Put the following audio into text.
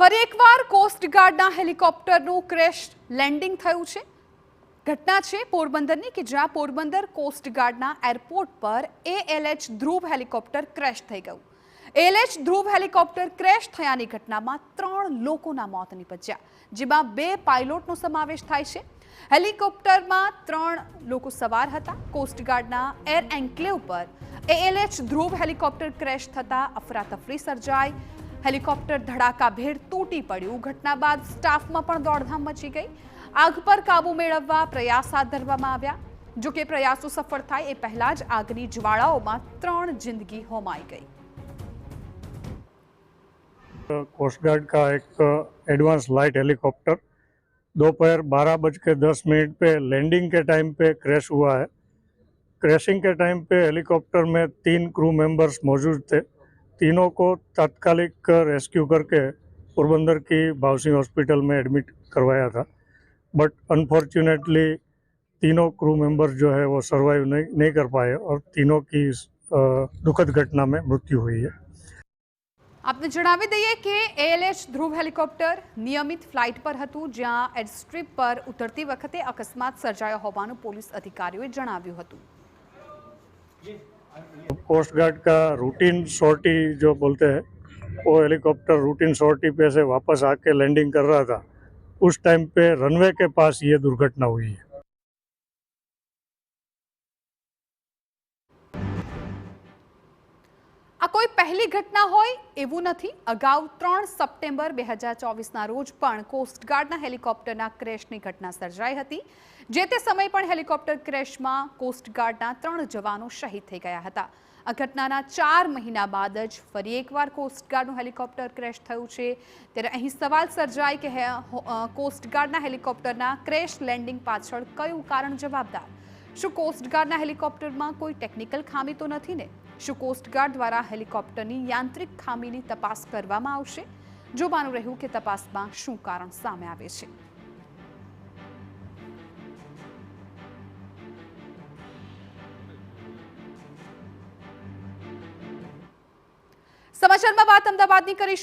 ફરી એકવાર કોસ્ટગાર્ડના હેલિકોપ્ટરનું crash landing થયું છે। ઘટના છે પોરબંદરની કે જ્યાં પોરબંદર કોસ્ટગાર્ડના એરપોર્ટ પર ALH ધ્રુવ હેલિકોપ્ટર ક્રેશ થઈ ગયું। ALH ધ્રુવ હેલિકોપ્ટર ક્રેશ થયાની ઘટનામાં 3 લોકોના મોત નીપજ્યા, જેમાં 2 પાયલોટનો સમાવેશ થાય છે। હેલિકોપ્ટરમાં 3 લોકો સવાર હતા। કોસ્ટગાર્ડના એર એન્ક્લેવ પર ALH ધ્રુવ હેલિકોપ્ટર ક્રેશ થતા અફરાતફરી સર્જાઈ। હેલિકોપ્ટર ધડાકાભેર તૂટી પડ્યું। ઘટના બાદ સ્ટાફમાં પણ દોડધામ મચી ગઈ। આગ પર કાબુ મેળવવા પ્રયાસ હાથ ધરવામાં આવ્યા। જો કે પ્રયાસો સફળ થાય એ પહેલા જ આગની જ્વાળાઓમાં 3 जिंदगी होमाई गई। कोस्ट गार्ड का एक एडवांस लाइट हेलीकॉप्टर दोपहर 12:10 पे लैंडिंग के टाइम पे क्रैश हुआ है। क्रैशिंग के टाइम पे हेलीकॉप्टर में 3 क्रू मेंबर्स मौजूद थे। तीनों को तात्कालिक रेस्क्यू करके पोरबंदर की भावसिंह हॉस्पिटल में एडमिट करवाया था, बट अनफॉर्चुनेटली तीनों क्रू मेंबर्स जो है वो सर्वाइव नहीं कर पाए और तीनों की दुखद घटना में मृत्यु हुई है। आपने जणावी दઈએ કે ALH ધ્રુવ હેલિકોપ્ટર નિયમિત ફ્લાઇટ પર હતું, જ્યાં એરસ્ટ્રીપ પર ઉતરતી વખતે અકસ્માત સર્જાયો હોવાનું પોલીસ અધિકારીઓએ જણાવ્યું હતું। कोस्ट गार्ड का रूटीन सॉर्टी जो बोलते हैं, वो हेलीकॉप्टर रूटीन सॉर्टी पे से वापस आके लैंडिंग कर रहा था। उस टाइम पे रनवे के पास ये दुर्घटना हुई है। આ કોઈ પહેલી ઘટના હોય એવું નથી। અગાઉ 3 સપ્ટેમ્બર 2024ના રોજ પણ કોસ્ટગાર્ડના હેલિકોપ્ટરના ક્રેશની ઘટના સર્જાઈ હતી। જે તે સમયે પણ હેલિકોપ્ટર ક્રેશમાં કોસ્ટગાર્ડના 3 જવાનો શહીદ થઈ ગયા હતા। આ ઘટનાના 4 મહિના બાદ જ ફરી એકવાર કોસ્ટગાર્ડનું હેલિકોપ્ટર ક્રેશ થયું છે। ત્યારે અહીં સવાલ સર્જાય કે કોસ્ટગાર્ડના હેલિકોપ્ટરના ક્રેશ લેન્ડિંગ પાછળ કયું કારણ જવાબદાર? શું કોસ્ટગાર્ડના હેલિકોપ્ટરમાં કોઈ ટેકનિકલ ખામી તો નથી ને? શું કોસ્ટગાર્ડ દ્વારા હેલિકોપ્ટરની યાંત્રિક ખામીની તપાસ કરવામાં આવશે? જોવાનું રહ્યું કે તપાસમાં શું કારણ સામે આવે છે। સમાચારમાં વાત અમદાવાદની કરીશું।